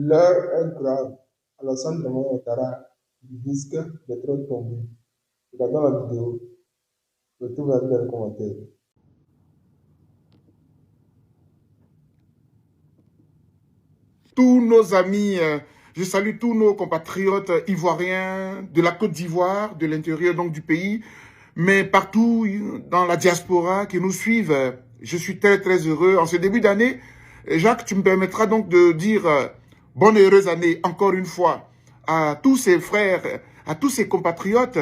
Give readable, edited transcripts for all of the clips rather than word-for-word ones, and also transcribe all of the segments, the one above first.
L'heure est grave. Alassane Dramane Ouattara risque d'être tombé. Regardons la vidéo. Retrouve la dans les commentaires. Tous nos amis, je salue tous nos compatriotes ivoiriens de la Côte d'Ivoire, de l'intérieur donc du pays, mais partout dans la diaspora qui nous suivent. Je suis très très heureux. En ce début d'année, Jacques, tu me permettras donc de dire bonne et heureuse année encore une fois à tous ces frères, à tous ces compatriotes,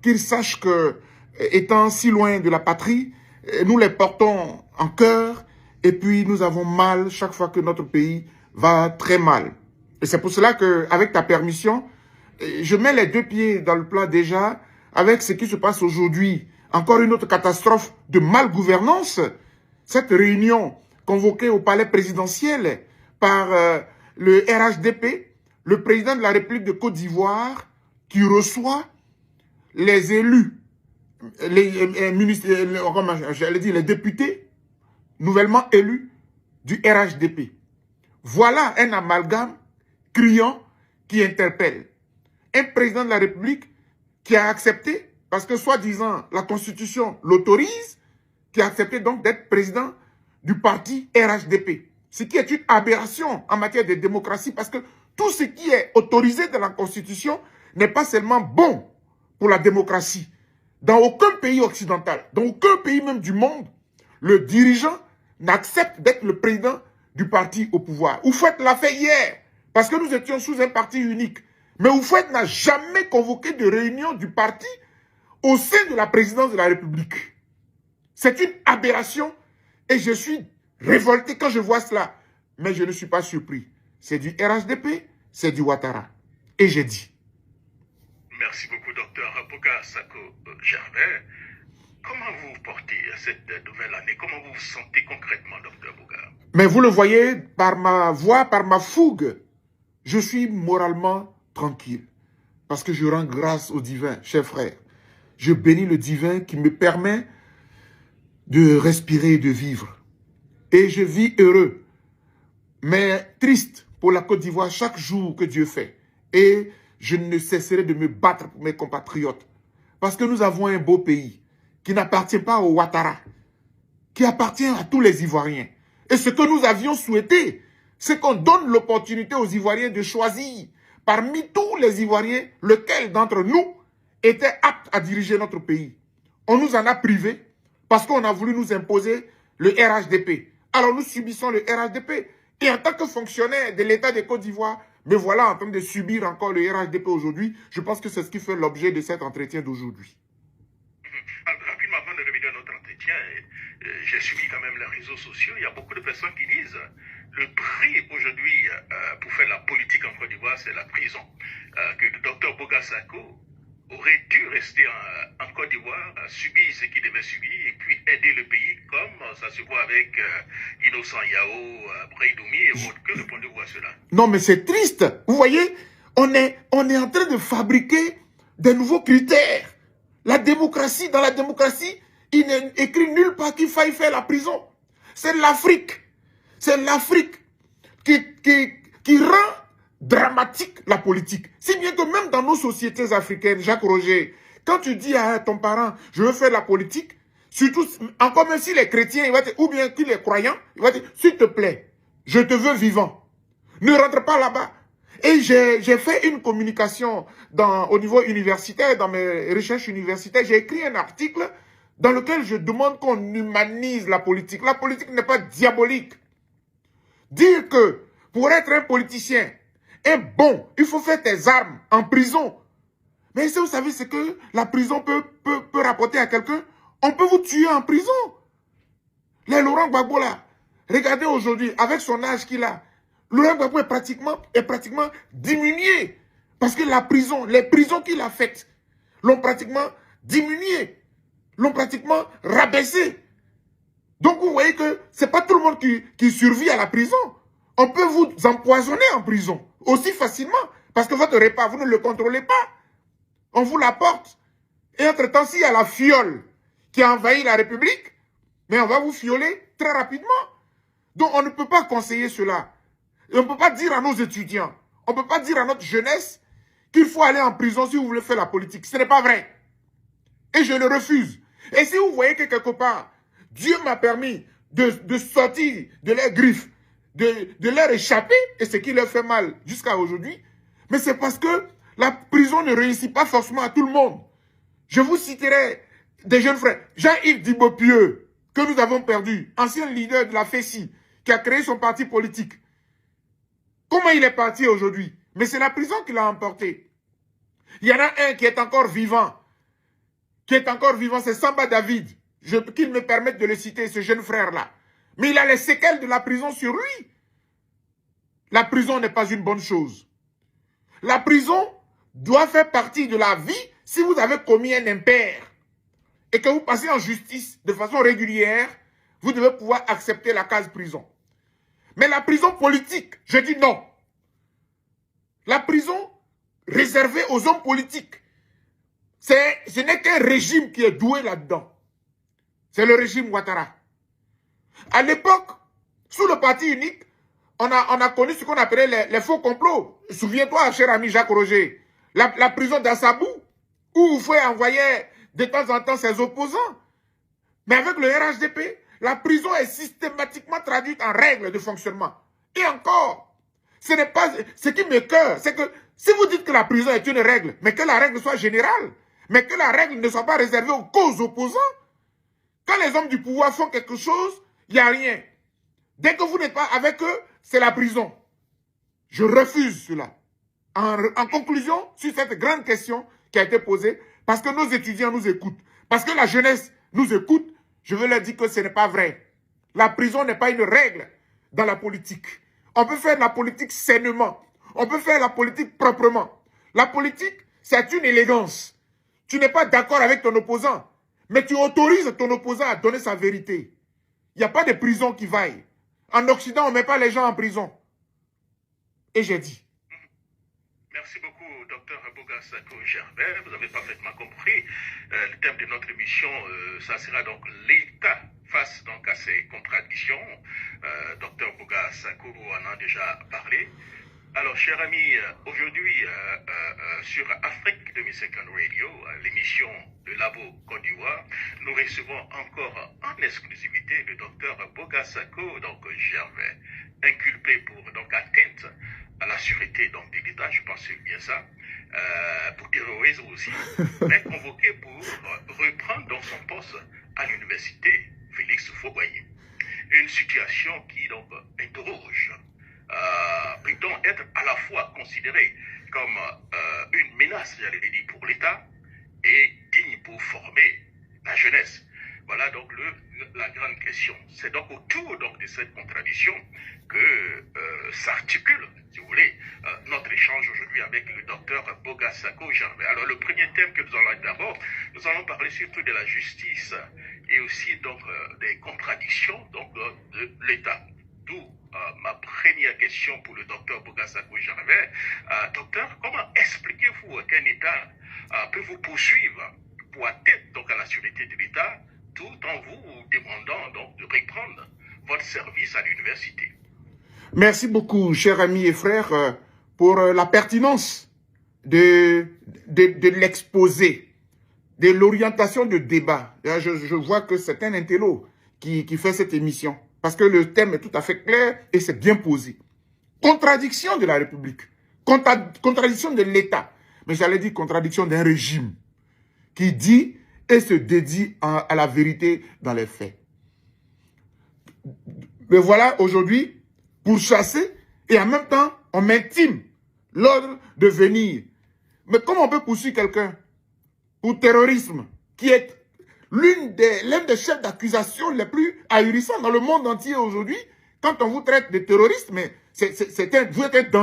qu'ils sachent que, étant si loin de la patrie, nous les portons en cœur et puis nous avons mal chaque fois que notre pays va très mal. Et c'est pour cela que, avec ta permission, je mets les deux pieds dans le plat déjà avec ce qui se passe aujourd'hui. Encore une autre catastrophe de malgouvernance. Cette réunion convoquée au palais présidentiel par le RHDP, le président de la République de Côte d'Ivoire, qui reçoit les élus, les députés nouvellement élus du RHDP. Voilà un amalgame criant qui interpelle. Un président de la République qui a accepté, parce que soi-disant la Constitution l'autorise, qui a accepté donc d'être président du parti RHDP. Ce qui est une aberration en matière de démocratie, parce que tout ce qui est autorisé dans la Constitution n'est pas seulement bon pour la démocratie. Dans aucun pays occidental, dans aucun pays même du monde, le dirigeant n'accepte d'être le président du parti au pouvoir. Oufouette l'a fait hier, parce que nous étions sous un parti unique. Mais Oufouette n'a jamais convoqué de réunion du parti au sein de la présidence de la République. C'est une aberration et je suis révolté quand je vois cela. Mais je ne suis pas surpris. C'est du RHDP, c'est du Ouattara. Et j'ai dit. Merci beaucoup, docteur Boga Sako Gervais. Comment vous vous portez à cette nouvelle année? Comment vous vous sentez concrètement, docteur Boga? Mais vous le voyez, par ma voix, par ma fougue, je suis moralement tranquille. Parce que je rends grâce au divin, chers frères. Je bénis le divin qui me permet de respirer et de vivre. Et je vis heureux, mais triste pour la Côte d'Ivoire chaque jour que Dieu fait. Et je ne cesserai de me battre pour mes compatriotes. Parce que nous avons un beau pays qui n'appartient pas au Ouattara, qui appartient à tous les Ivoiriens. Et ce que nous avions souhaité, c'est qu'on donne l'opportunité aux Ivoiriens de choisir parmi tous les Ivoiriens lequel d'entre nous était apte à diriger notre pays. On nous en a privés parce qu'on a voulu nous imposer le RHDP. Alors nous subissons le RHDP. Et en tant que fonctionnaire de l'État de Côte d'Ivoire, me voilà en train de subir encore le RHDP aujourd'hui. Je pense que c'est ce qui fait l'objet de cet entretien d'aujourd'hui. Rapidement, avant de revenir à notre entretien, j'ai suivi quand même les réseaux sociaux. Il y a beaucoup de personnes qui disent le prix aujourd'hui pour faire la politique en Côte d'Ivoire, c'est la prison. Que le docteur Boga Sako aurait dû rester en Côte d'Ivoire, subir ce qu'il devait subir et puis aider le pays comme ça se voit avec Innocent Yao, Braidoumi et autres. Que répondez-vous à cela? Non, mais c'est triste. Vous voyez, on est en train de fabriquer des nouveaux critères. La démocratie, dans la démocratie, il n'est écrit nulle part qu'il faille faire la prison. C'est l'Afrique. C'est l'Afrique qui rend dramatique la politique. Si bien que même dans nos sociétés africaines, Jacques Roger, quand tu dis à ton parent, je veux faire la politique, surtout, encore même si les chrétiens, il va dire, ou bien qu'il est croyant, il va dire, s'il te plaît, je te veux vivant. Ne rentre pas là-bas. Et j'ai fait une communication au niveau universitaire, dans mes recherches universitaires. J'ai écrit un article dans lequel je demande qu'on humanise la politique. La politique n'est pas diabolique. Dire que pour être un politicien est bon, il faut faire tes armes en prison. Mais si vous savez ce que la prison peut rapporter à quelqu'un, on peut vous tuer en prison. Les Laurent Gbagbo là, regardez aujourd'hui, avec son âge qu'il a, Laurent Gbagbo est pratiquement diminué. Parce que la prison, les prisons qu'il a faites, l'ont pratiquement diminué. L'ont pratiquement rabaissé. Donc vous voyez que ce n'est pas tout le monde qui survit à la prison. On peut vous empoisonner en prison aussi facilement. Parce que votre repas, vous ne le contrôlez pas. On vous l'apporte. Et entre-temps, s'il y a la fiole qui a envahi la République, mais on va vous fioler très rapidement. Donc on ne peut pas conseiller cela. Et on ne peut pas dire à nos étudiants, on ne peut pas dire à notre jeunesse qu'il faut aller en prison si vous voulez faire la politique. Ce n'est pas vrai. Et je le refuse. Et si vous voyez que quelque part, Dieu m'a permis de sortir de leurs griffes, de leur échapper, et ce qui leur fait mal jusqu'à aujourd'hui, mais c'est parce que la prison ne réussit pas forcément à tout le monde. Je vous citerai des jeunes frères. Jean-Yves Dibopieux, que nous avons perdu, ancien leader de la FESI, qui a créé son parti politique. Comment il est parti aujourd'hui? Mais c'est la prison qui l'a emporté. Il y en a un qui est encore vivant. C'est Samba David. Qu'il me permette de le citer, ce jeune frère-là. Mais il a les séquelles de la prison sur lui. La prison n'est pas une bonne chose. La prison doit faire partie de la vie si vous avez commis un impair et que vous passez en justice de façon régulière, vous devez pouvoir accepter la case prison. Mais la prison politique, je dis non. La prison réservée aux hommes politiques, ce n'est qu'un régime qui est doué là-dedans. C'est le régime Ouattara. À l'époque, sous le parti unique, on a connu ce qu'on appelait les faux complots. Souviens-toi, cher ami Jacques Roger, la prison d'Assabou, où il faut envoyer de temps en temps ses opposants. Mais avec le RHDP, la prison est systématiquement traduite en règles de fonctionnement. Et encore, ce n'est pas ce qui m'écoeure, c'est que si vous dites que la prison est une règle, mais que la règle soit générale, mais que la règle ne soit pas réservée aux causes opposants, quand les hommes du pouvoir font quelque chose, il n'y a rien. Dès que vous n'êtes pas avec eux, c'est la prison. Je refuse cela. En conclusion, sur cette grande question qui a été posée, parce que nos étudiants nous écoutent, parce que la jeunesse nous écoute, je veux leur dire que ce n'est pas vrai. La prison n'est pas une règle dans la politique. On peut faire la politique sainement. On peut faire la politique proprement. La politique, c'est une élégance. Tu n'es pas d'accord avec ton opposant, mais tu autorises ton opposant à donner sa vérité. Il n'y a pas de prison qui vaille. En Occident, on ne met pas les gens en prison. Et j'ai dit. Merci beaucoup, docteur Bogassako Gervais. Vous avez parfaitement compris. Le thème de notre émission, ça sera donc l'État face donc à ces contradictions. Docteur Bogassako en a déjà parlé. Alors, chers amis, aujourd'hui, sur Afrique 2050 Radio, l'émission de Labo Côte d'Ivoire, nous recevons encore en exclusivité le docteur Bogassako donc Gervais, inculpé pour donc atteinte à la sûreté donc, de l'État, je pense que c'est bien ça, pour terrorisme aussi, mais convoqué pour reprendre donc son poste à l'université Félix Houphouët-Boigny. Une situation qui donc interroge. Peut-on être à la fois considéré comme une menace, j'allais dire, pour l'État et digne pour former la jeunesse? Voilà donc la grande question. C'est donc autour donc, de cette contradiction que s'articule, si vous voulez, notre échange aujourd'hui avec le docteur Bogassako Gervais. Alors le premier thème que nous allons d'abord, nous allons parler surtout de la justice et aussi donc des contradictions donc, de l'État. D'où ma première question pour le docteur Bogassako Gervais. Docteur, comment expliquez-vous qu'un État peut vous poursuivre pour atteindre donc à la sûreté de l'État tout en vous demandant donc de reprendre votre service à l'université? Merci beaucoup, chers amis et frères, pour la pertinence de l'exposé, de l'orientation de débat. Je vois que c'est un intello qui fait cette émission. Parce que le thème est tout à fait clair et c'est bien posé. Contradiction de la République. Contradiction de l'État. Mais j'allais dire contradiction d'un régime qui dit et se dédie à la vérité dans les faits. Mais voilà, aujourd'hui, pour chasser, et en même temps, on m'intime l'ordre de venir. Mais comment on peut poursuivre quelqu'un pour terrorisme, qui est l'un des chefs d'accusation les plus ahurissants dans le monde entier aujourd'hui, quand on vous traite de terroriste, mais vous êtes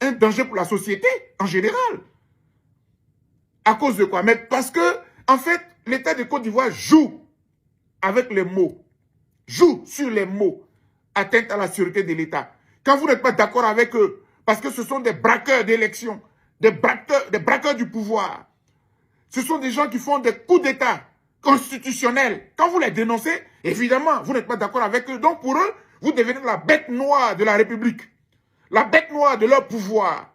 un danger pour la société en général. À cause de quoi? Mais parce que, en fait, l'État de Côte d'Ivoire joue avec les mots, joue sur les mots, atteinte à la sûreté de l'État. Quand vous n'êtes pas d'accord avec eux, parce que ce sont des braqueurs d'élection, des braqueurs du pouvoir, ce sont des gens qui font des coups d'État constitutionnels. Quand vous les dénoncez, évidemment, vous n'êtes pas d'accord avec eux. Donc pour eux, vous devenez la bête noire de la République. la bête noire de leur pouvoir.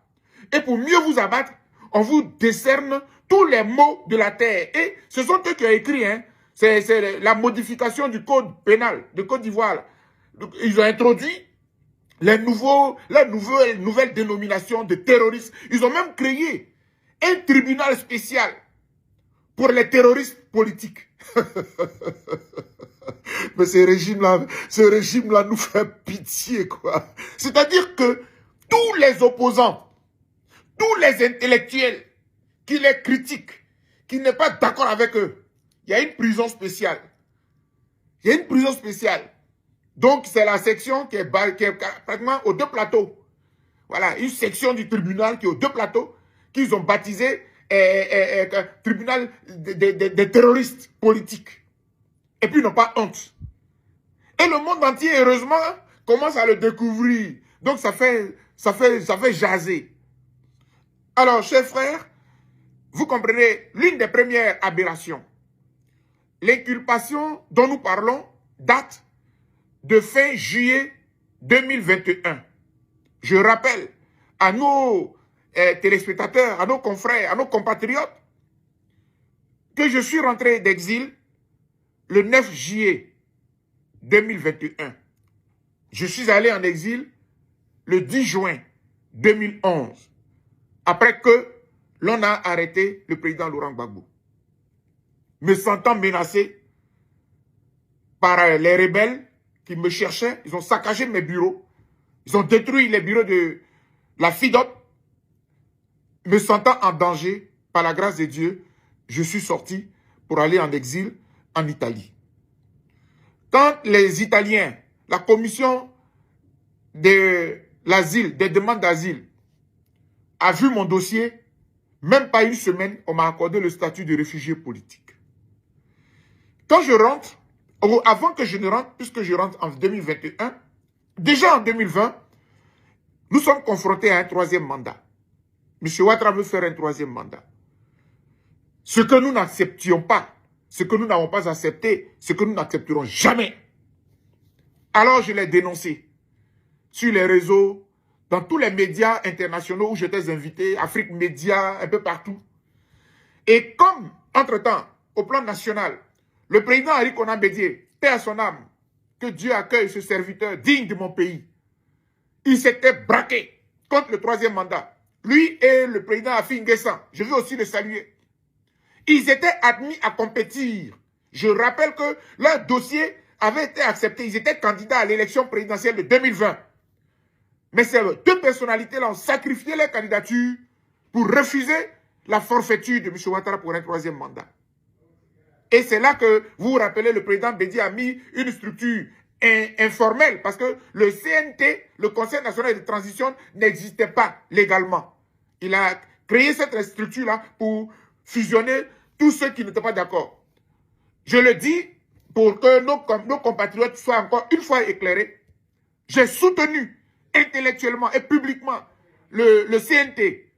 Et pour mieux vous abattre, on vous décerne tous les maux de la terre. Et ce sont eux qui ont écrit, hein, c'est la modification du code pénal de Côte d'Ivoire. Ils ont introduit les nouvelles dénominations de terroristes. Ils ont même créé un tribunal spécial pour les terroristes politiques. Mais ce régime-là nous fait pitié, quoi. C'est-à-dire que tous les opposants, tous les intellectuels qui les critiquent, qui n'est pas d'accord avec eux, il y a une prison spéciale. Il y a une prison spéciale. Donc, c'est la section qui est pratiquement aux deux plateaux. Voilà, une section du tribunal qui est aux deux plateaux, qu'ils ont baptisé tribunal des terroristes politiques. Et puis, ils n'ont pas honte. Et le monde entier, heureusement, commence à le découvrir. Donc, ça fait jaser. Alors, chers frères, vous comprenez, l'une des premières aberrations, l'inculpation dont nous parlons date de fin juillet 2021. Je rappelle à nos téléspectateurs, à nos confrères, à nos compatriotes, que je suis rentré d'exil le 9 juillet 2021. Je suis allé en exil le 10 juin 2011, après que l'on a arrêté le président Laurent Gbagbo. Me sentant menacé par les rebelles qui me cherchaient, ils ont saccagé mes bureaux, ils ont détruit les bureaux de la FIDOP. Me sentant en danger, par la grâce de Dieu, je suis sorti pour aller en exil en Italie. Quand les Italiens, la commission de l'asile, des demandes d'asile, a vu mon dossier, même pas une semaine, on m'a accordé le statut de réfugié politique. Quand je rentre, ou avant que je ne rentre, puisque je rentre en 2021, déjà en 2020, nous sommes confrontés à un troisième mandat. M. Ouattara veut faire un troisième mandat. Ce que nous n'acceptions pas, ce que nous n'avons pas accepté, ce que nous n'accepterons jamais. Alors je l'ai dénoncé sur les réseaux, dans tous les médias internationaux où j'étais invité, Afrique Média, un peu partout. Et comme, entre-temps, au plan national, le président Henri Konan Bédié, paix à son âme, que Dieu accueille ce serviteur digne de mon pays, il s'était braqué contre le troisième mandat. Lui et le président Afi N'Guessan, je veux aussi le saluer. Ils étaient admis à compétir. Je rappelle que leur dossier avait été accepté. Ils étaient candidats à l'élection présidentielle de 2020. Mais ces deux personnalités-là ont sacrifié leur candidature pour refuser la forfaiture de M. Ouattara pour un troisième mandat. Et c'est là que, vous vous rappelez, le président Bédié a mis une structure informelle parce que le CNT, le Conseil national de transition, n'existait pas légalement. Il a créé cette structure-là pour fusionner tous ceux qui n'étaient pas d'accord. Je le dis pour que nos compatriotes soient encore une fois éclairés. J'ai soutenu intellectuellement et publiquement le CNT,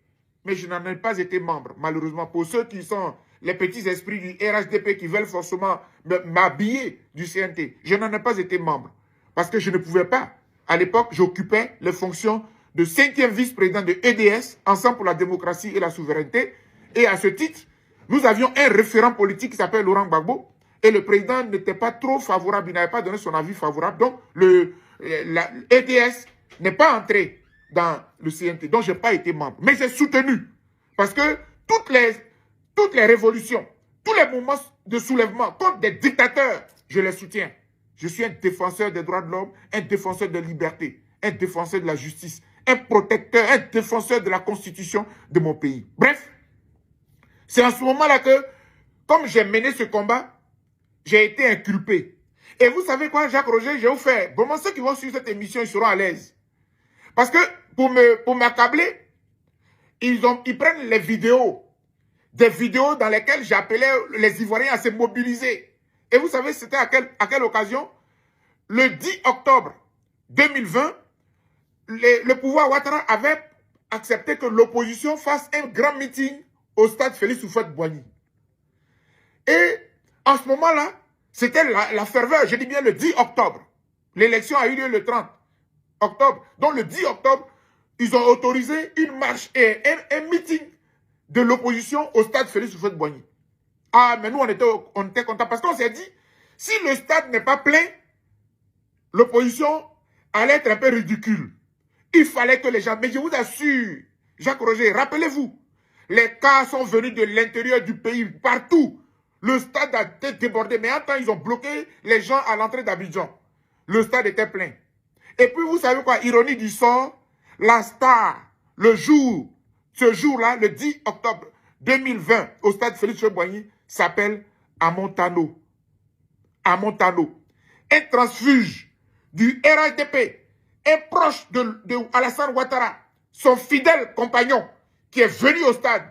mais je n'en ai pas été membre, malheureusement. Pour ceux qui sont les petits esprits du RHDP qui veulent forcément m'habiller du CNT, je n'en ai pas été membre. Parce que je ne pouvais pas. À l'époque, j'occupais les fonctions de 5e vice-président de EDS, Ensemble pour la démocratie et la souveraineté. Et à ce titre, nous avions un référent politique qui s'appelle Laurent Gbagbo. Et le président n'était pas trop favorable, il n'avait pas donné son avis favorable. Donc, l'EDS n'est pas entré dans le CNT. Donc, je n'ai pas été membre. Mais j'ai soutenu. Parce que toutes les révolutions, tous les mouvements de soulèvement contre des dictateurs, je les soutiens. Je suis un défenseur des droits de l'homme, un défenseur de la liberté, un défenseur de la justice, un protecteur, un défenseur de la constitution de mon pays. Bref, c'est en ce moment-là que, comme j'ai mené ce combat, j'ai été inculpé. Et vous savez quoi, Jacques Roger, j'ai offert. Vraiment, ceux qui vont suivre cette émission, ils seront à l'aise. Parce que, pour m'accabler, ils prennent les vidéos. Des vidéos dans lesquelles j'appelais les Ivoiriens à se mobiliser. Et vous savez, c'était à quelle occasion? Le 10 octobre 2020, le pouvoir Ouattara avait accepté que l'opposition fasse un grand meeting au stade Félix Houphouët-Boigny. Et en ce moment-là, c'était la ferveur, je dis bien le 10 octobre. L'élection a eu lieu le 30 octobre. Donc le 10 octobre, ils ont autorisé une marche et un meeting de l'opposition au stade Félix Houphouët-Boigny. Ah, mais nous, on était contents parce qu'on s'est dit, si le stade n'est pas plein, l'opposition allait être un peu ridicule. Il fallait que les gens... Mais je vous assure, Jacques Roger, rappelez-vous, les cas sont venus de l'intérieur du pays, partout. Le stade a été débordé, mais en temps, ils ont bloqué les gens à l'entrée d'Abidjan. Le stade était plein. Et puis, vous savez quoi, ironie du sort, la star, ce jour-là, le 10 octobre 2020, au stade Félix Houphouët-Boigny, s'appelle Amontano. Amontano. Un transfuge du RHDP, un proche de Alassane Ouattara, son fidèle compagnon, qui est venu au stade.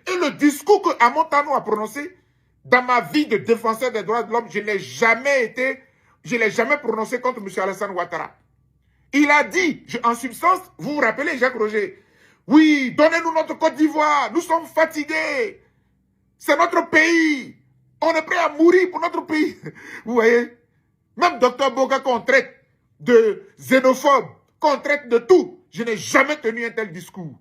Et le discours que Amontano a prononcé, dans ma vie de défenseur des droits de l'homme, je ne l'ai jamais prononcé contre M. Alassane Ouattara. Il a dit, en substance, vous vous rappelez, Jacques Roger, oui, donnez-nous notre Côte d'Ivoire, nous sommes fatigués, c'est notre pays, on est prêt à mourir pour notre pays. Vous voyez, même Dr Boga qu'on traite de xénophobe, qu'on traite de tout, je n'ai jamais tenu un tel discours.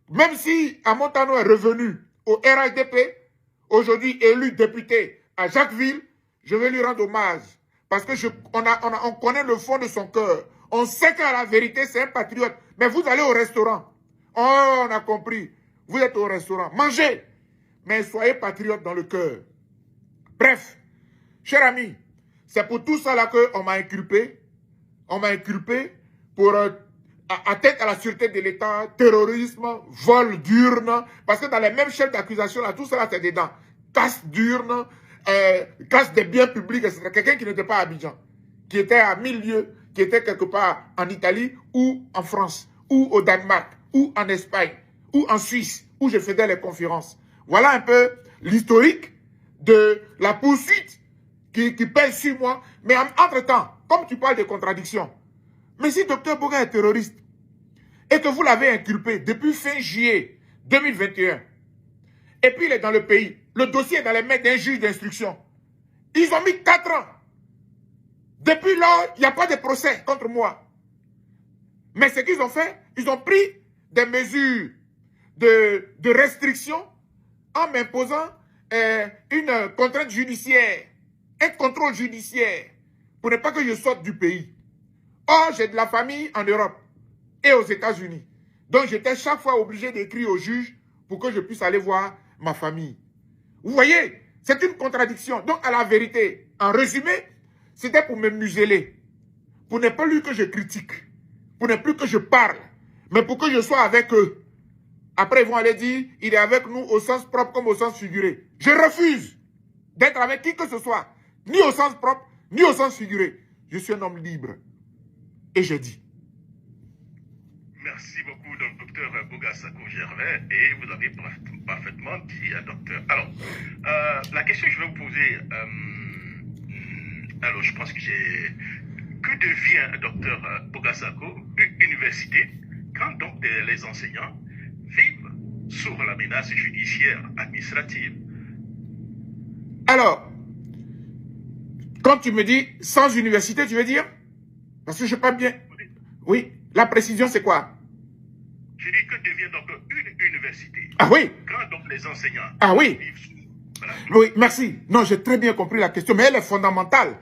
Même si Amontano est revenu au RHDP, aujourd'hui élu député à Jacquesville, je vais lui rendre hommage. Parce que on connaît le fond de son cœur. On sait qu'à la vérité, c'est un patriote. Mais vous allez au restaurant. Oh, on a compris. Vous êtes au restaurant. Mangez. Mais soyez patriote dans le cœur. Bref, cher ami, c'est pour tout ça là qu'on m'a inculpé. On m'a inculpé pour atteinte à la sûreté de l'État, terrorisme, vol d'urne. Parce que dans les mêmes chefs d'accusation, là, tout cela c'est dedans. Casse d'urne, casse des biens publics, etc. Quelqu'un qui n'était pas à Abidjan, qui était à 1000 lieues, qui était quelque part en Italie ou en France, ou au Danemark, ou en Espagne, ou en Suisse, où je faisais les conférences. Voilà un peu l'historique de la poursuite qui pèse sur moi. Mais entre-temps, comme tu parles de contradiction, mais si Dr Boga est terroriste et que vous l'avez inculpé depuis fin juillet 2021, et puis il est dans le pays, le dossier est dans les mains d'un juge d'instruction, ils ont mis 4 ans. Depuis lors, il n'y a pas de procès contre moi. Mais ce qu'ils ont fait, ils ont pris des mesures de restriction en m'imposant une contrainte judiciaire, un contrôle judiciaire, pour ne pas que je sorte du pays. Or, j'ai de la famille en Europe et aux États-Unis. Donc, j'étais chaque fois obligé d'écrire au juge pour que je puisse aller voir ma famille. Vous voyez, c'est une contradiction. Donc, à la vérité, en résumé, c'était pour me museler, pour ne plus que je critique, pour ne plus que je parle, mais pour que je sois avec eux. Après, ils vont aller dire, il est avec nous au sens propre comme au sens figuré. Je refuse d'être avec qui que ce soit, ni au sens propre, ni au sens figuré. Je suis un homme libre. Et je dis. Merci beaucoup, docteur Boga Sako Gervais, et vous avez parfaitement dit, docteur. Alors, la question que je vais vous poser, alors je pense que j'ai... Que devient docteur Boga Sako, université, quand donc les enseignants vivent sous la menace judiciaire administrative? Alors, quand tu me dis sans université, tu veux dire? Parce que je ne sais pas bien. Oui, la précision c'est quoi? Je dis que devient donc une université. Ah oui. Quand donc les enseignants vivent sous... Voilà. Oui, merci. Non, j'ai très bien compris la question, mais elle est fondamentale.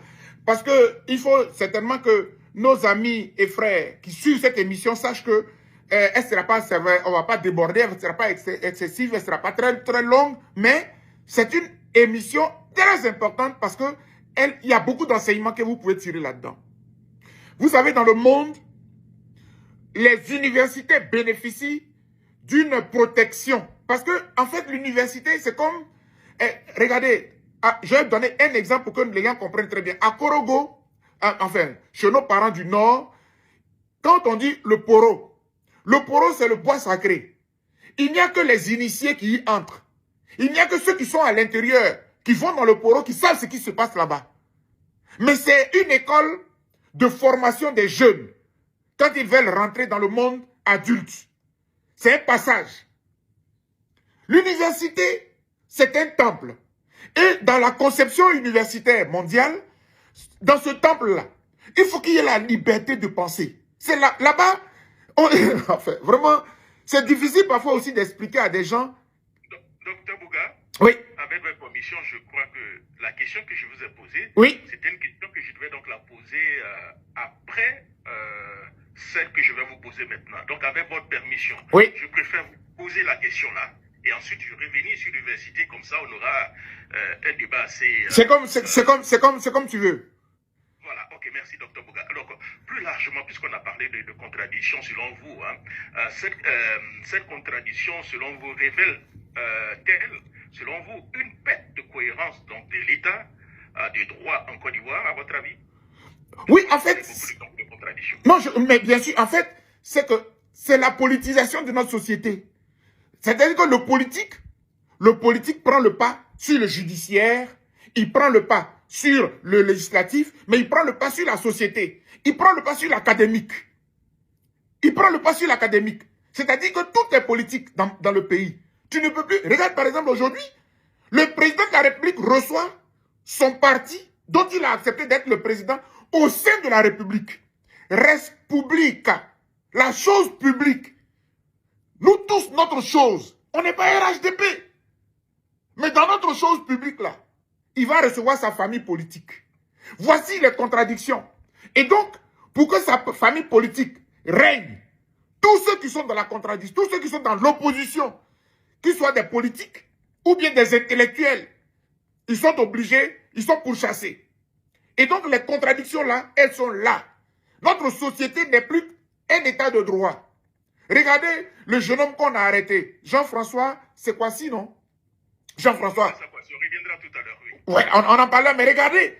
Parce qu'il faut certainement que nos amis et frères qui suivent cette émission sachent que elle ne sera pas sévère, on ne va pas déborder, elle ne sera pas excessive, elle ne sera pas très, très longue, mais c'est une émission très importante parce qu'il y a beaucoup d'enseignements que vous pouvez tirer là-dedans. Vous savez, dans le monde, les universités bénéficient d'une protection. Parce que, en fait, l'université, c'est comme... regardez, je vais donner un exemple pour que les gens comprennent très bien. À Korogo, enfin, chez nos parents du Nord, quand on dit le poro c'est le bois sacré. Il n'y a que les initiés qui y entrent. Il n'y a que ceux qui sont à l'intérieur, qui vont dans le poro, qui savent ce qui se passe là-bas. Mais c'est une école de formation des jeunes quand ils veulent rentrer dans le monde adulte. C'est un passage. L'université, c'est un temple. Et dans la conception universitaire mondiale, dans ce temple-là, il faut qu'il y ait la liberté de penser. C'est là-bas, Enfin, vraiment, c'est difficile parfois aussi d'expliquer à des gens. Docteur Bouga, Oui, avec votre permission, je crois que la question que je vous ai posée, oui, c'était une question que je devais donc la poser après celle que je vais vous poser maintenant. Donc, avec votre permission, oui. je préfère vous poser la question là. Et ensuite, je revenir sur l'université. Comme ça, on aura un débat assez... C'est comme tu veux. Voilà, ok, merci, docteur Bouga. Alors, plus largement, puisqu'on a parlé de contradictions selon vous, hein, cette contradiction, selon vous, révèle-t-elle, selon vous, une perte de cohérence donc, de l'État de droit en Côte d'Ivoire, à votre avis? Oui, en fait... Beaucoup de contradictions. Non, mais bien sûr, en fait, c'est la politisation de notre société. C'est-à-dire que le politique prend le pas sur le judiciaire, il prend le pas sur le législatif, mais il prend le pas sur la société. Il prend le pas sur l'académique. Il prend le pas sur l'académique. C'est-à-dire que tout est politique dans le pays. Tu ne peux plus... Regarde par exemple aujourd'hui, le président de la République reçoit son parti, dont il a accepté d'être le président, au sein de la République. Res publica, la chose publique. Nous tous, notre chose, on n'est pas RHDP. Mais dans notre chose publique là, il va recevoir sa famille politique. Voici les contradictions. Et donc, pour que sa famille politique règne, tous ceux qui sont dans la contradiction, tous ceux qui sont dans l'opposition, qu'ils soient des politiques ou bien des intellectuels, ils sont obligés, ils sont pourchassés. Et donc, les contradictions là, elles sont là. Notre société n'est plus un état de droit. Regardez le jeune homme qu'on a arrêté. Jean-François, c'est quoi sinon? Jean-François. On reviendra tout à l'heure, oui. Ouais, on en parlait, mais regardez.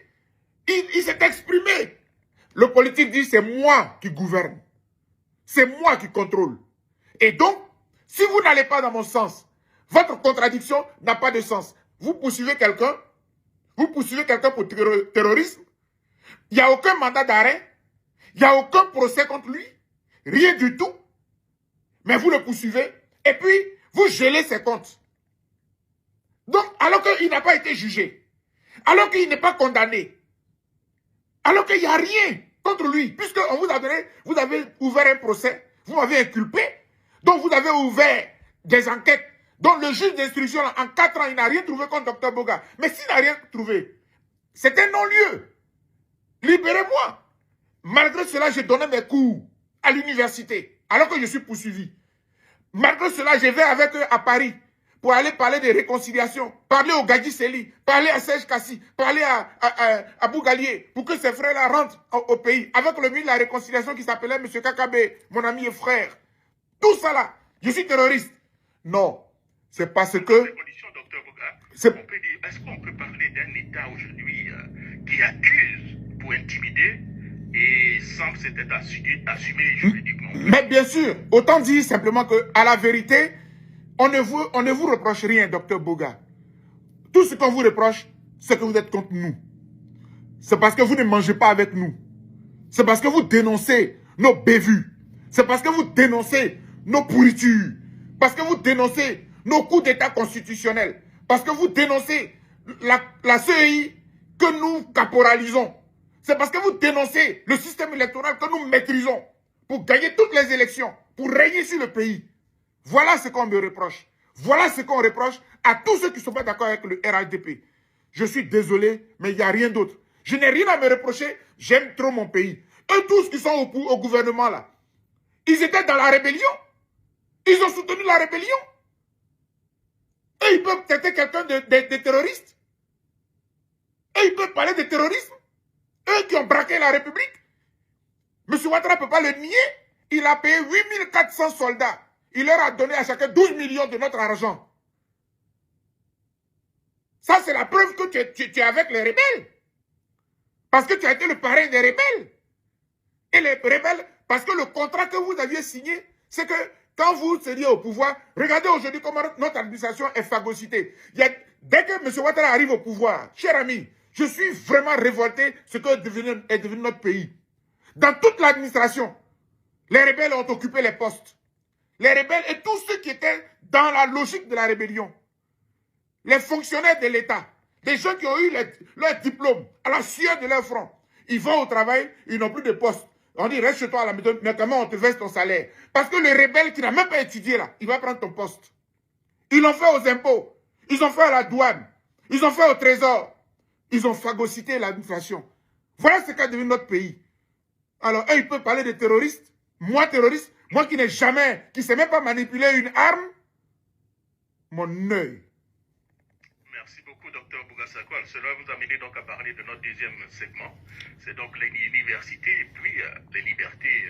Il s'est exprimé. Le politique dit, c'est moi qui gouverne. C'est moi qui contrôle. Et donc, si vous n'allez pas dans mon sens, votre contradiction n'a pas de sens. Vous poursuivez quelqu'un pour terrorisme. Il n'y a aucun mandat d'arrêt. Il n'y a aucun procès contre lui. Rien du tout. Mais vous le poursuivez. Et puis, vous gelez ses comptes. Donc, alors qu'il n'a pas été jugé. Alors qu'il n'est pas condamné. Alors qu'il n'y a rien contre lui. Puisqu'on vous a donné, vous avez ouvert un procès. Vous m'avez inculpé. Donc, vous avez ouvert des enquêtes. Donc, le juge d'instruction, en 4 ans, il n'a rien trouvé contre Dr Boga. Mais s'il n'a rien trouvé, c'est un non-lieu. Libérez-moi. Malgré cela, j'ai donné mes cours à l'université, alors que je suis poursuivi. Malgré cela, je vais avec eux à Paris pour aller parler de réconciliation, parler au Gadji Seli, parler à Serge Kassi, parler à Bougalier, pour que ces frères-là rentrent au pays, avec le ministre de la Réconciliation qui s'appelait M. Kakabe, mon ami et frère. Tout ça là, je suis terroriste. Non, c'est parce que... Est-ce qu'on peut parler d'un État aujourd'hui qui accuse pour intimider et sans que c'était assumé juridiquement? Mais bien sûr, autant dire simplement que, à la vérité, on ne vous reproche rien, docteur Boga. Tout ce qu'on vous reproche, c'est que vous êtes contre nous. C'est parce que vous ne mangez pas avec nous. C'est parce que vous dénoncez nos bévues. C'est parce que vous dénoncez nos pourritures. Parce que vous dénoncez nos coups d'État constitutionnels. Parce que vous dénoncez la CEI que nous caporalisons. C'est parce que vous dénoncez le système électoral que nous maîtrisons pour gagner toutes les élections, pour régner sur le pays. Voilà ce qu'on me reproche. Voilà ce qu'on reproche à tous ceux qui ne sont pas d'accord avec le RHDP. Je suis désolé, mais il n'y a rien d'autre. Je n'ai rien à me reprocher. J'aime trop mon pays. Eux tous qui sont au gouvernement là, ils étaient dans la rébellion. Ils ont soutenu la rébellion. Et ils peuvent traiter quelqu'un de terroriste. Et ils peuvent parler de terrorisme. Eux qui ont braqué la République. M. Ouattara ne peut pas le nier. Il a payé 8400 soldats. Il leur a donné à chacun 12 millions de notre argent. Ça, c'est la preuve que tu es avec les rebelles. Parce que tu as été le parrain des rebelles. Et les rebelles, parce que le contrat que vous aviez signé, c'est que quand vous seriez au pouvoir, regardez aujourd'hui comment notre administration est phagocytée. Dès que M. Ouattara arrive au pouvoir, cher ami, je suis vraiment révolté de ce que est devenu notre pays. Dans toute l'administration, les rebelles ont occupé les postes. Les rebelles et tous ceux qui étaient dans la logique de la rébellion. Les fonctionnaires de l'État, des gens qui ont eu leur diplôme à la sueur de leur front. Ils vont au travail, ils n'ont plus de poste. On dit, reste chez toi à la maison, mais comment on te verse ton salaire? Parce que le rebelle qui n'a même pas étudié là, il va prendre ton poste. Ils l'ont fait aux impôts. Ils ont fait à la douane. Ils ont fait au trésor. Ils ont phagocyté l'administration. Voilà ce qu'a devenu notre pays. Alors, eux, ils peuvent parler de terroristes. Moi, terroriste, moi qui n'ai jamais, qui ne sais même pas manipuler une arme, mon œil. Merci beaucoup, Dr Bougassako. Cela vous amène donc à parler de notre deuxième segment. C'est donc l'université et puis les libertés,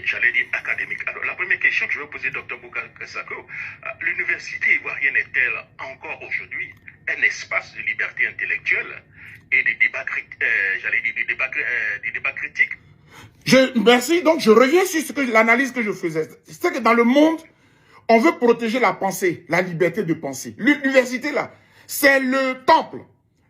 j'allais dire académiques. Alors, la première question que je vais poser, Dr Bougassako, l'université ivoirienne est-elle encore aujourd'hui un espace de liberté intellectuelle et des débats, des débats critiques? Merci. Donc, je reviens sur l'analyse que je faisais. C'est que dans le monde, on veut protéger la pensée, la liberté de penser. L'université, là, c'est le temple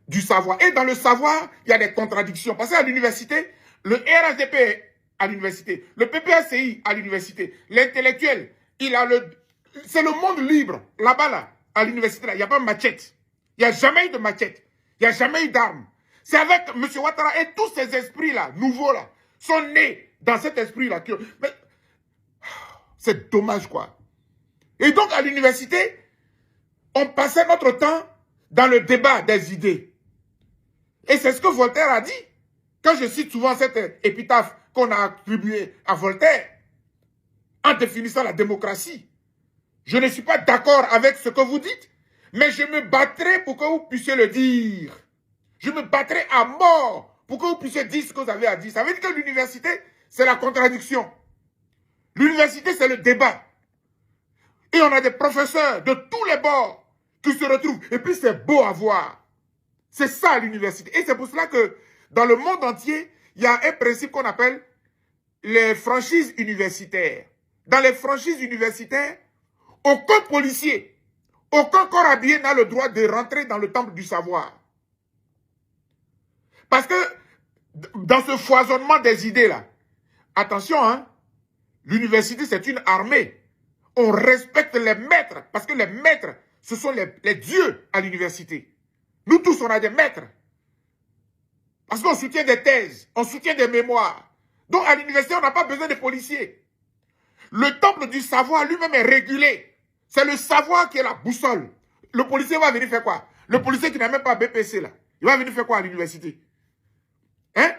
du savoir. Et dans le savoir, il y a des contradictions. Parce qu'à l'université, le RHDP est à l'université, le PPACI à l'université, l'intellectuel, c'est le monde libre. Là-bas, là, à l'université, là, il n'y a pas de machette. Il n'y a jamais eu de machette. Il n'y a jamais eu d'armes. C'est avec M. Ouattara et tous ces esprits-là, nouveaux, là, sont nés dans cet esprit-là. Mais c'est dommage, quoi. Et donc, à l'université, on passait notre temps dans le débat des idées. Et c'est ce que Voltaire a dit. Quand je cite souvent cette épitaphe qu'on a attribuée à Voltaire, en définissant la démocratie, je ne suis pas d'accord avec ce que vous dites, mais je me battrai pour que vous puissiez le dire. Je me battrai à mort pour que vous puissiez dire ce que vous avez à dire. Ça veut dire que l'université, c'est la contradiction. L'université, c'est le débat. Et on a des professeurs de tous les bords qui se retrouvent. Et puis, c'est beau à voir. C'est ça, l'université. Et c'est pour cela que dans le monde entier, il y a un principe qu'on appelle les franchises universitaires. Dans les franchises universitaires, aucun policier, aucun corps habillé n'a le droit de rentrer dans le temple du savoir. Parce que dans ce foisonnement des idées-là, attention, hein, l'université, c'est une armée. On respecte les maîtres, parce que les maîtres, ce sont les dieux à l'université. Nous tous, on a des maîtres. Parce qu'on soutient des thèses, on soutient des mémoires. Donc, à l'université, on n'a pas besoin de policiers. Le temple du savoir lui-même est régulé. C'est le savoir qui est la boussole. Le policier va venir faire quoi? Le policier qui n'a même pas BPC, là, il va venir faire quoi à l'université? Hein?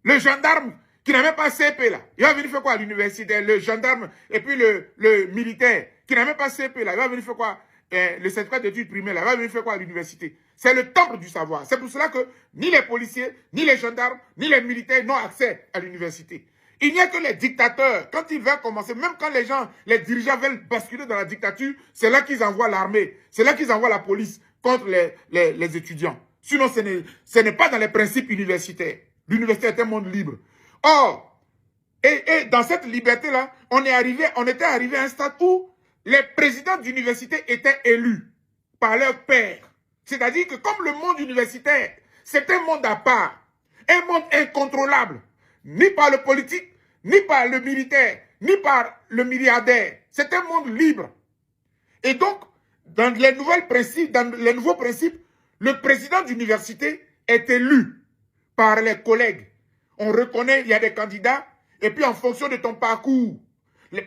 Le gendarme qui n'a même pas CP, là, il va venir faire quoi à l'université? Le gendarme et puis le militaire qui n'a même pas CP, là, il va venir faire quoi? Le certificat d'études primaires, là, il va venir faire quoi à l'université? C'est le temple du savoir. C'est pour cela que ni les policiers, ni les gendarmes, ni les militaires n'ont accès à l'université. Il n'y a que les dictateurs. Quand ils veulent commencer, même quand les dirigeants veulent basculer dans la dictature, c'est là qu'ils envoient l'armée. C'est là qu'ils envoient la police contre les étudiants. Sinon, ce n'est pas dans les principes universitaires. L'université est un monde libre. Or, et dans cette liberté-là, on était arrivé à un stade où les présidents d'université étaient élus par leur père. C'est-à-dire que comme le monde universitaire, c'est un monde à part, un monde incontrôlable, ni par le politique, ni par le militaire, ni par le milliardaire. C'est un monde libre. Et donc, dans les nouveaux principes, le président d'université est élu par les collègues. On reconnaît, il y a des candidats, et puis en fonction de ton parcours,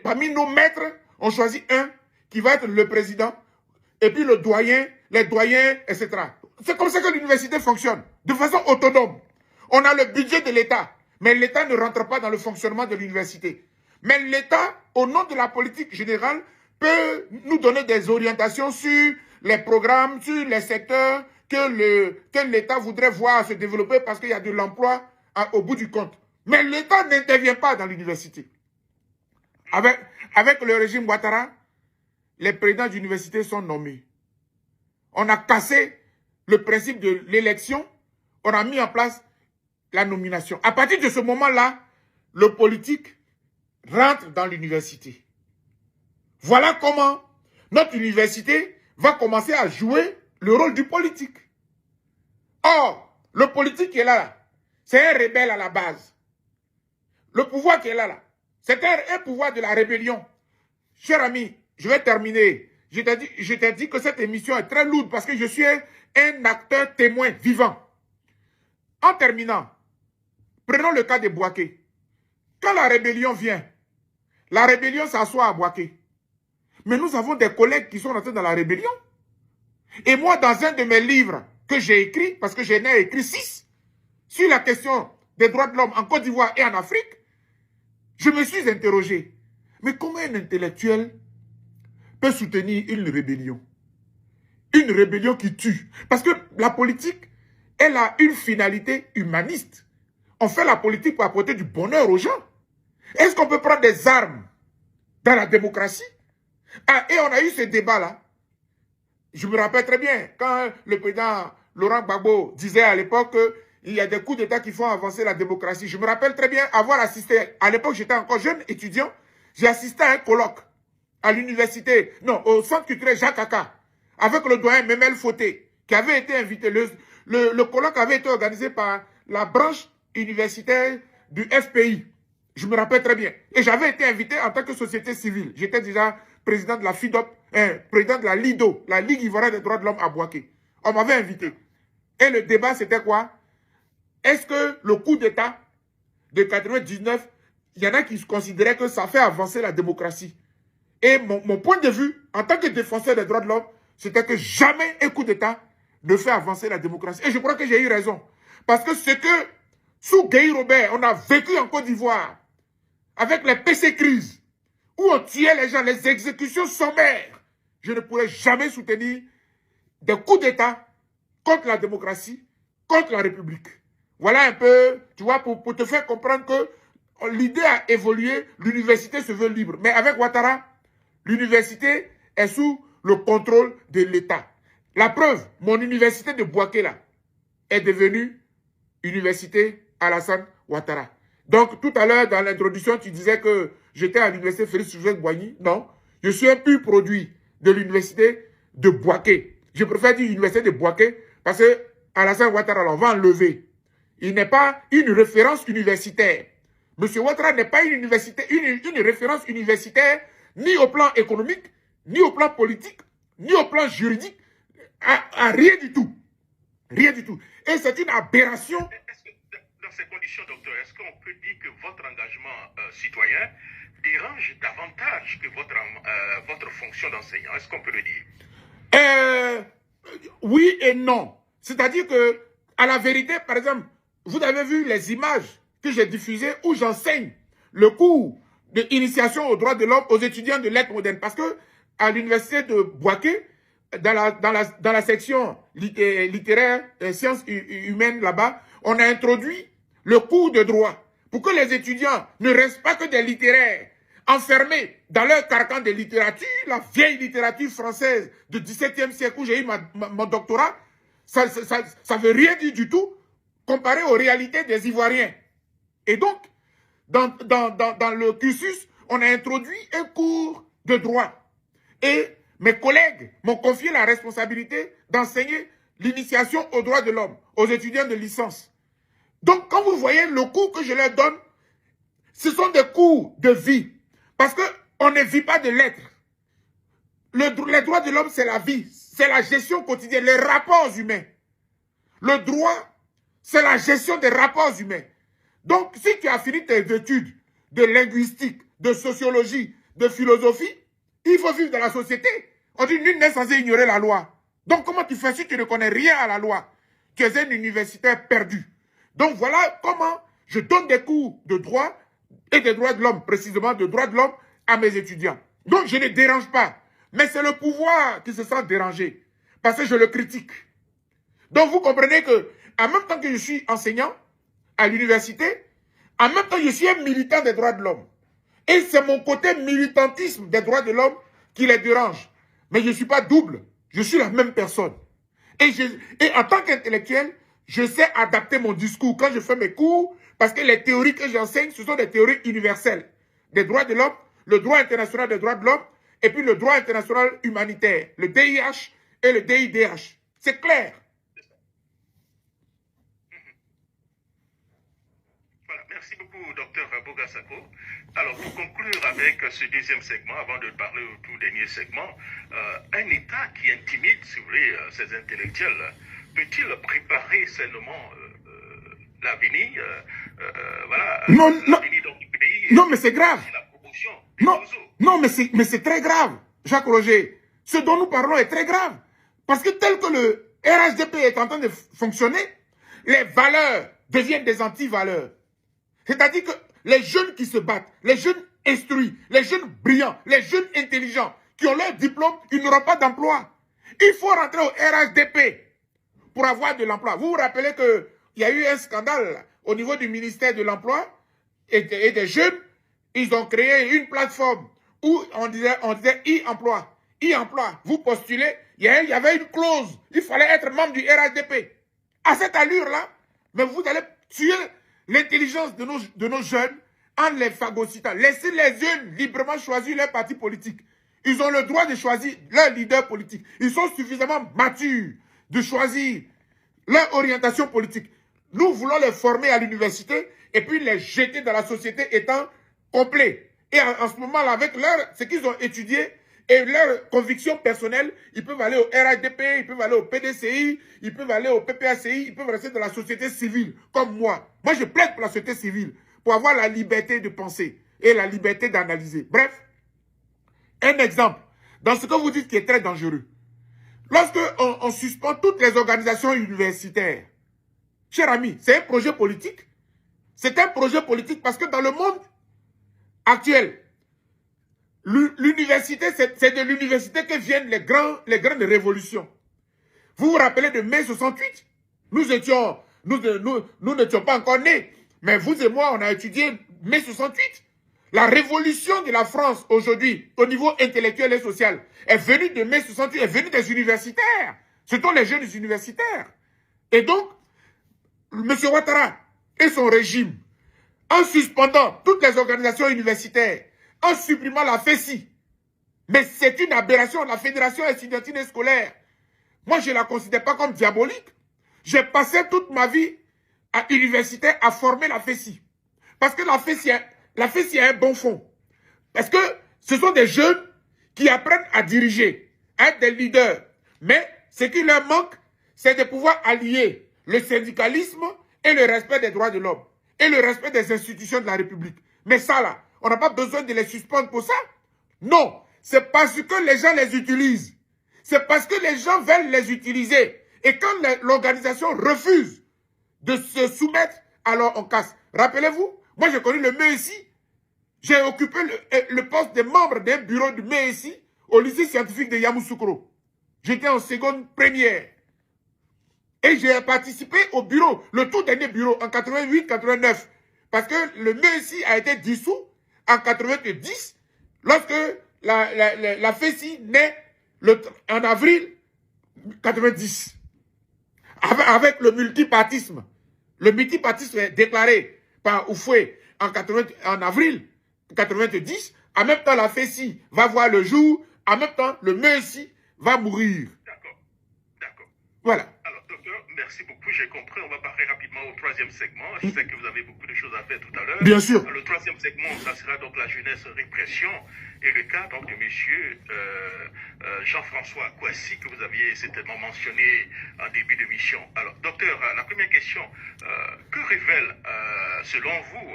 parmi nos maîtres, on choisit un qui va être le président, et puis le doyen, les doyens, etc. C'est comme ça que l'université fonctionne, de façon autonome. On a le budget de l'État, mais l'État ne rentre pas dans le fonctionnement de l'université. Mais l'État, au nom de la politique générale, peut nous donner des orientations sur les programmes, sur les secteurs que l'État voudrait voir se développer parce qu'il y a de l'emploi au bout du compte. Mais l'État n'intervient pas dans l'université. Avec le régime Ouattara, les présidents d'université sont nommés. On a cassé le principe de l'élection, on a mis en place la nomination. À partir de ce moment-là, le politique rentre dans l'université. Voilà comment notre université va commencer à jouer le rôle du politique. Or, le politique qui est là, c'est un rebelle à la base. Le pouvoir qui est là, c'est un pouvoir de la rébellion. Cher ami, je vais terminer. Je t'ai dit que cette émission est très lourde parce que je suis un acteur témoin vivant. En terminant, Prenons le cas de Bouaké. Quand la rébellion vient, la rébellion s'assoit à Bouaké. Mais nous avons des collègues qui sont entrés dans la rébellion. Et moi, dans un de mes livres que j'ai écrit, parce que j'en ai écrit 6, sur la question des droits de l'homme en Côte d'Ivoire et en Afrique, je me suis interrogé. Mais comment un intellectuel peut soutenir une rébellion? Une rébellion qui tue. Parce que la politique, elle a une finalité humaniste. On fait la politique pour apporter du bonheur aux gens. Est-ce qu'on peut prendre des armes dans la démocratie? Ah, et on a eu ce débat-là. Je me rappelle très bien, quand le président Laurent Gbagbo disait à l'époque qu'il y a des coups d'État qui font avancer la démocratie. Je me rappelle très bien avoir assisté, à l'époque j'étais encore jeune étudiant, j'ai assisté à un colloque à l'université, non, au centre culturel Jacques Aka, avec le doyen Memel Fauté, qui avait été invité. Le colloque avait été organisé par la branche universitaire du FPI. Je me rappelle très bien. Et j'avais été invité en tant que société civile. J'étais déjà président de la FIDOP, président de la LIDO, la Ligue Ivoirienne des droits de l'homme à Bouaké. On m'avait invité. Et le débat, c'était quoi? Est-ce que le coup d'État de 99, il y en a qui considéraient que ça fait avancer la démocratie? Et mon point de vue, en tant que défenseur des droits de l'homme, c'était que jamais un coup d'État ne fait avancer la démocratie. Et je crois que j'ai eu raison. Parce que ce que, sous Guy Robert, on a vécu en Côte d'Ivoire, avec les PC crises, où on tuait les gens, les exécutions sommaires, je ne pourrais jamais soutenir des coups d'État contre la démocratie, contre la République. Voilà un peu, tu vois, pour te faire comprendre que l'idée a évolué, l'université se veut libre. Mais avec Ouattara, l'université est sous le contrôle de l'État. La preuve, mon université de Bouaké là, est devenue université Alassane Ouattara. Donc, tout à l'heure, dans l'introduction, tu disais que j'étais à l'université Félix Houphouët-Boigny. Non, je suis un pur produit de l'université de Bouaké. Je préfère dire université de Bouaké parce que Alassane Ouattara, on va enlever. Il n'est pas une référence universitaire. Monsieur Ouattara n'est pas une référence universitaire ni au plan économique, ni au plan politique, ni au plan juridique, à rien du tout. Rien du tout. Et c'est une aberration. Dans ces conditions, docteur, est-ce qu'on peut dire que votre engagement citoyen dérange davantage que votre fonction d'enseignant? Est-ce qu'on peut le dire? Oui et non. C'est-à-dire que, à la vérité, par exemple, vous avez vu les images que j'ai diffusées où j'enseigne le cours d'initiation aux droits de l'homme aux étudiants de lettres modernes. Parce que, à l'université de Bouaké, dans la section littéraire, sciences humaines là-bas, on a introduit le cours de droit pour que les étudiants ne restent pas que des littéraires enfermés dans leur carcan de littérature, la vieille littérature française du XVIIe siècle où j'ai eu mon doctorat. Ça veut rien dire du tout comparé aux réalités des Ivoiriens. Et donc, dans le cursus, on a introduit un cours de droit. Et mes collègues m'ont confié la responsabilité d'enseigner l'initiation aux droits de l'homme, aux étudiants de licence. Donc, quand vous voyez le cours que je leur donne, ce sont des cours de vie. Parce qu'on ne vit pas de lettres. Les droits de l'homme, c'est la vie. C'est la gestion quotidienne, les rapports humains. Le droit, c'est la gestion des rapports humains. Donc, si tu as fini tes études de linguistique, de sociologie, de philosophie, il faut vivre dans la société. On dit nul n'est censé ignorer la loi. Donc, comment tu fais si tu ne connais rien à la loi? Tu es un universitaire perdu. Donc, voilà comment je donne des cours de droit et des droits de l'homme, précisément de droits de l'homme à mes étudiants. Donc, je ne dérange pas. Mais c'est le pouvoir qui se sent dérangé. Parce que je le critique. Donc, vous comprenez que, en même temps que je suis enseignant à l'université, en même temps, je suis un militant des droits de l'homme. Et c'est mon côté militantisme des droits de l'homme qui les dérange. Mais je ne suis pas double. Je suis la même personne. Et en tant qu'intellectuel, je sais adapter mon discours quand je fais mes cours, parce que les théories que j'enseigne, ce sont des théories universelles. Des droits de l'homme, le droit international des droits de l'homme, et puis le droit international humanitaire, le DIH et le DIDH. C'est clair. Voilà, merci beaucoup, docteur Bogassako. Alors, pour conclure avec ce deuxième segment, avant de parler au tout dernier segment, un État qui intimide, si vous voulez, ses intellectuels, peut-il préparer sainement l'avenir voilà, Non, non, l'avenir du pays. non, mais c'est grave. Et la promotion des Non, réseaux. non, mais c'est très grave, Jacques Roger. Ce dont nous parlons est très grave. Parce que tel que le RHDP est en train de fonctionner, les valeurs deviennent des anti-valeurs. C'est-à-dire que les jeunes qui se battent, les jeunes instruits, les jeunes brillants, les jeunes intelligents, qui ont leur diplôme, ils n'auront pas d'emploi. Il faut rentrer au RHDP pour avoir de l'emploi. Vous vous rappelez qu'il y a eu un scandale au niveau du ministère de l'Emploi et des jeunes. Ils ont créé une plateforme où on disait e-emploi. E-emploi, vous postulez, il y avait une clause. Il fallait être membre du RHDP. À cette allure-là, mais vous allez tuer l'intelligence de nos jeunes en les phagocytant. Laissez les jeunes librement choisir leur parti politique. Ils ont le droit de choisir leur leader politique. Ils sont suffisamment matures de choisir leur orientation politique. Nous voulons les former à l'université et puis les jeter dans la société étant complets. Et en ce moment-là, avec ce qu'ils ont étudié et leurs convictions personnelles, ils peuvent aller au RHDP, ils peuvent aller au PDCI, ils peuvent aller au PPACI, ils peuvent rester dans la société civile, comme moi. Moi, je plaide pour la société civile, pour avoir la liberté de penser et la liberté d'analyser. Bref, un exemple, dans ce que vous dites qui est très dangereux. Lorsque on suspend toutes les organisations universitaires, cher ami, c'est un projet politique. C'est un projet politique parce que dans le monde actuel, l'université, c'est de l'université que viennent les grandes révolutions. Vous vous rappelez de mai 68? Nous n'étions pas encore nés. Mais vous et moi, on a étudié mai 68. La révolution de la France aujourd'hui, au niveau intellectuel et social, est venue de mai 68, est venue des universitaires. Ce sont les jeunes universitaires. Et donc, M. Ouattara et son régime, en suspendant toutes les organisations universitaires, en supprimant la FESI, mais c'est une aberration, la Fédération estudiantine et scolaire. Moi, je ne la considère pas comme diabolique. J'ai passé toute ma vie à universitaire à former la FESI. Parce que la FESI a un bon fond. Parce que ce sont des jeunes qui apprennent à diriger, à être des leaders. Mais ce qui leur manque, c'est de pouvoir allier le syndicalisme et le respect des droits de l'homme. Et le respect des institutions de la République. Mais ça là, on n'a pas besoin de les suspendre pour ça. Non, c'est parce que les gens les utilisent. C'est parce que les gens veulent les utiliser. Et quand l'organisation refuse de se soumettre, alors on casse. Rappelez-vous, moi j'ai connu le MESI. J'ai occupé le poste de membre d'un bureau du MESI au lycée scientifique de Yamoussoukro. J'étais en seconde première. Et j'ai participé au bureau, le tout dernier bureau, en 88-89. Parce que le MESI a été dissous en 90, lorsque la FESI naît en avril 90. Avec le multipartisme. Le multipartisme est déclaré par Oufoué en avril 90. En même temps, la FESI va voir le jour. En même temps, le MESI va mourir. D'accord. D'accord. Voilà. Alors, docteur, merci beaucoup. J'ai compris. On va passer rapidement au troisième segment. Je sais que vous avez beaucoup de choses à faire tout à l'heure. Bien sûr. Le troisième segment, ça sera donc la jeunesse répression et le cas donc de monsieur Jean-François Kouassi que vous aviez certainement mentionné en début de mission. Alors, docteur, la première question, que révèle, selon vous,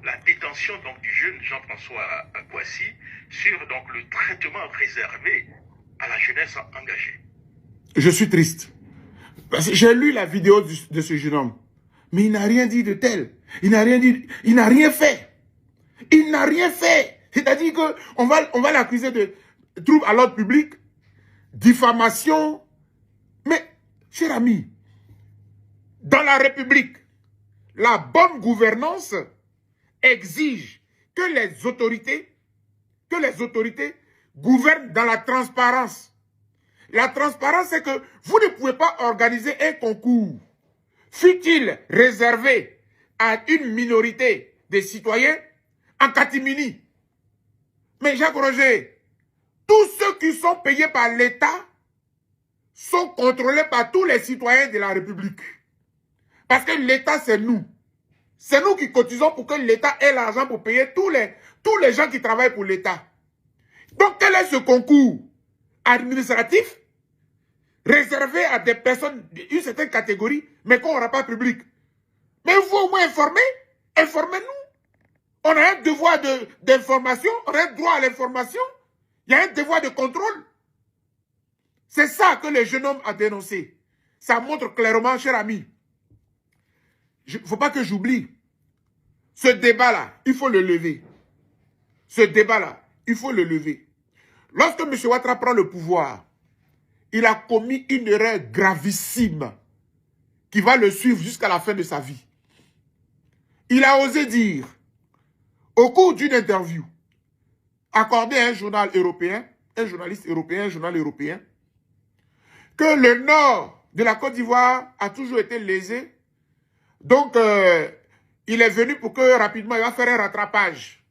la détention donc du jeune Jean-François Kouassi sur donc le traitement réservé à la jeunesse engagée? Je suis triste. J'ai lu la vidéo de ce jeune homme. Mais il n'a rien dit de tel. Il n'a rien dit. Il n'a rien fait. Il n'a rien fait. C'est-à-dire qu'on va l'accuser de trouble à l'ordre public, diffamation. Mais, cher ami, dans la République, la bonne gouvernance exige que les autorités gouvernent dans la transparence. La transparence, c'est que vous ne pouvez pas organiser un concours, fût-il réservé à une minorité des citoyens, en catimini. Mais Jacques Roger, tous ceux qui sont payés par l'État sont contrôlés par tous les citoyens de la République. Parce que l'État, c'est nous. C'est nous qui cotisons pour que l'État ait l'argent pour payer tous les gens qui travaillent pour l'État. Donc, quel est ce concours administratif réservé à des personnes d'une certaine catégorie, mais qu'on n'aura pas public? Mais il faut au moins informer. Informez-nous. On a un devoir d'information, on a un droit à l'information. Il y a un devoir de contrôle. C'est ça que le jeune homme a dénoncé. Ça montre clairement, cher ami. Il ne faut pas que j'oublie. Ce débat-là, il faut le lever. Ce débat-là, il faut le lever. Lorsque M. Ouattara prend le pouvoir, il a commis une erreur gravissime qui va le suivre jusqu'à la fin de sa vie. Il a osé dire, au cours d'une interview, accordée à un journal européen, un journaliste européen, un journal européen, que le nord de la Côte d'Ivoire a toujours été lésé. Donc, il est venu pour que rapidement, il va faire un rattrapage.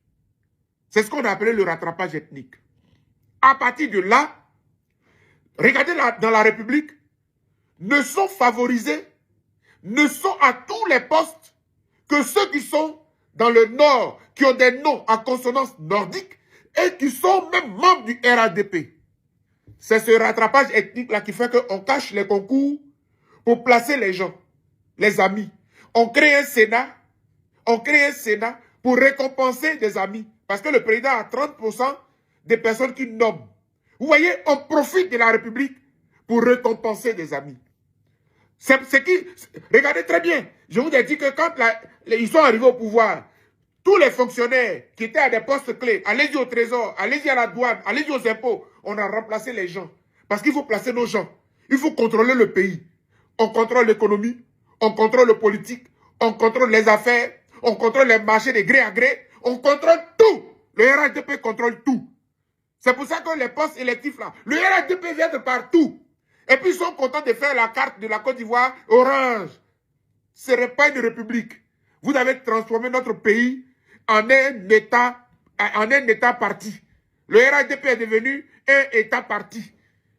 C'est ce qu'on a appelé le rattrapage ethnique. À partir de là, regardez dans la République, ne sont favorisés, ne sont à tous les postes que ceux qui sont dans le nord, qui ont des noms à consonance nordique et qui sont même membres du RADP. C'est ce rattrapage ethnique-là qui fait qu'on cache les concours pour placer les gens, les amis. On crée un Sénat pour récompenser des amis. Parce que le président a 30% des personnes qui nomment. Vous voyez, on profite de la République pour récompenser des amis. Regardez très bien, je vous ai dit que quand ils sont arrivés au pouvoir, tous les fonctionnaires qui étaient à des postes clés, allez-y au trésor, allez-y à la douane, allez-y aux impôts, on a remplacé les gens. Parce qu'il faut placer nos gens. Il faut contrôler le pays. On contrôle l'économie, on contrôle le politique, on contrôle les affaires, on contrôle les marchés de gré à gré, on contrôle tout. Le RADP contrôle tout. C'est pour ça que les postes électifs là, le RADP vient de partout. Et puis ils sont contents de faire la carte de la Côte d'Ivoire orange. Ce n'est pas une république. Vous avez transformé notre pays en un État parti. Le RADP est devenu un État parti.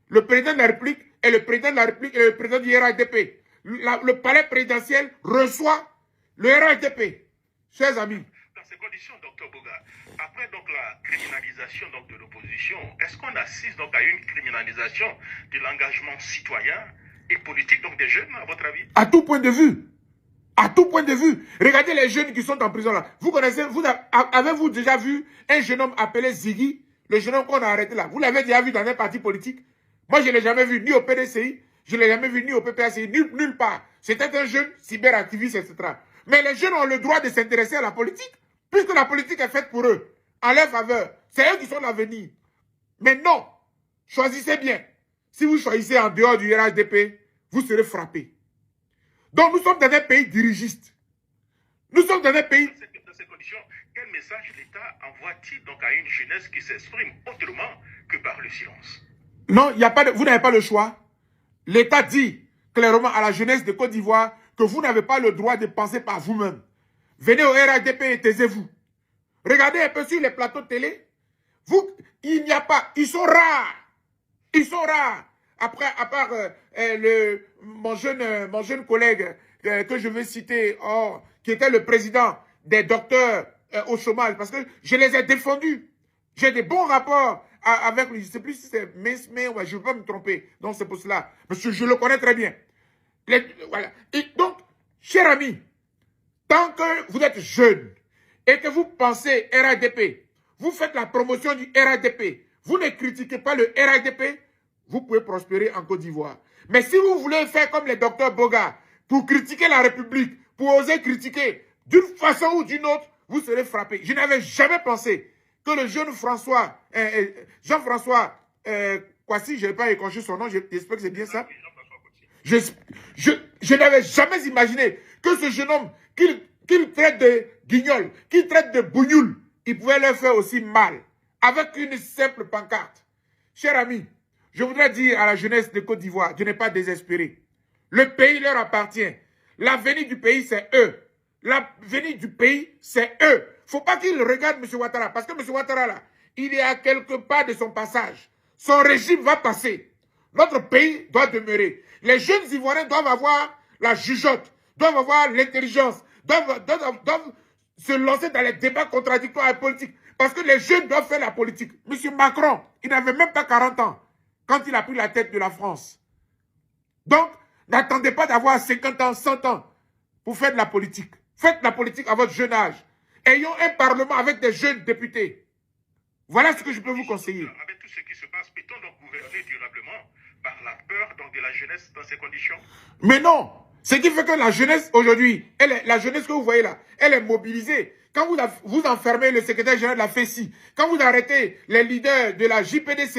Le président de la République est le président de la République et le président du RADP. Le palais présidentiel reçoit le RADP. Chers amis. Dans ces conditions, Dr Boga, après donc la criminalisation donc, de l'opposition, est-ce qu'on assiste donc à une criminalisation de l'engagement citoyen et politique donc des jeunes, à votre avis? À tout point de vue. À tout point de vue. Regardez les jeunes qui sont en prison là. Vous connaissez, avez-vous déjà vu un jeune homme appelé Ziggy, le jeune homme qu'on a arrêté là? Vous l'avez déjà vu dans un parti politique? Moi, je ne l'ai jamais vu ni au PDCI, je ne l'ai jamais vu ni au PPACI, nulle part. C'était un jeune cyberactiviste, etc. Mais les jeunes ont le droit de s'intéresser à la politique, puisque la politique est faite pour eux, en leur faveur. C'est eux qui sont l'avenir. Mais non, choisissez bien. Si vous choisissez en dehors du RHDP, vous serez frappé. Donc nous sommes dans un pays dirigiste. Nous sommes dans un pays... Dans ces conditions, quel message l'État envoie-t-il donc à une jeunesse qui s'exprime autrement que par le silence? Non, vous n'avez pas le choix. L'État dit clairement à la jeunesse de Côte d'Ivoire que vous n'avez pas le droit de penser par vous-même. Venez au RADP et taisez-vous. Regardez un peu sur les plateaux de télé. Il n'y a pas... Ils sont rares. Ils sont rares. Après, à part mon jeune collègue que je vais citer, qui était le président des docteurs au chômage, parce que je les ai défendus. J'ai des bons rapports avec lui. Je ne sais plus si c'est mais ouais, je ne veux pas me tromper. Donc c'est pour cela. Parce que je le connais très bien. Voilà. Et donc, chers amis, tant que vous êtes jeune et que vous pensez RADP, vous faites la promotion du RADP, vous ne critiquez pas le RADP, vous pouvez prospérer en Côte d'Ivoire. Mais si vous voulez faire comme les docteurs Boga, pour critiquer la République, pour oser critiquer d'une façon ou d'une autre, vous serez frappé. Je n'avais jamais pensé que le jeune Jean-François Kwasi, je n'ai pas écorché son nom, j'espère que c'est bien ça. Je n'avais jamais imaginé que ce jeune homme, qu'il traite de guignol, qu'il traite de bougnoul, il pouvait leur faire aussi mal, avec une simple pancarte. Chers amis, je voudrais dire à la jeunesse de Côte d'Ivoire de ne pas désespérer. Le pays leur appartient. L'avenir du pays, c'est eux. L'avenir du pays, c'est eux. Il ne faut pas qu'ils regardent M. Ouattara. Parce que M. Ouattara, là, il est à quelque part de son passage. Son régime va passer. Notre pays doit demeurer. Les jeunes Ivoiriens doivent avoir la jugeote, doivent avoir l'intelligence, doivent se lancer dans les débats contradictoires et politiques. Parce que les jeunes doivent faire la politique. M. Macron, il n'avait même pas 40 ans quand il a pris la tête de la France. Donc, n'attendez pas d'avoir 50 ans, 100 ans pour faire de la politique. Faites la politique à votre jeune âge. Ayons un parlement avec des jeunes députés. Voilà ce que je peux vous conseiller. Avec tout ce qui se passe, peut-on donc gouverner durablement par la peur donc, de la jeunesse dans ces conditions? Mais non. Ce qui fait que la jeunesse aujourd'hui, la jeunesse que vous voyez là, elle est mobilisée. Quand vous enfermez le secrétaire général de la FECI, quand vous arrêtez les leaders de la JPDC,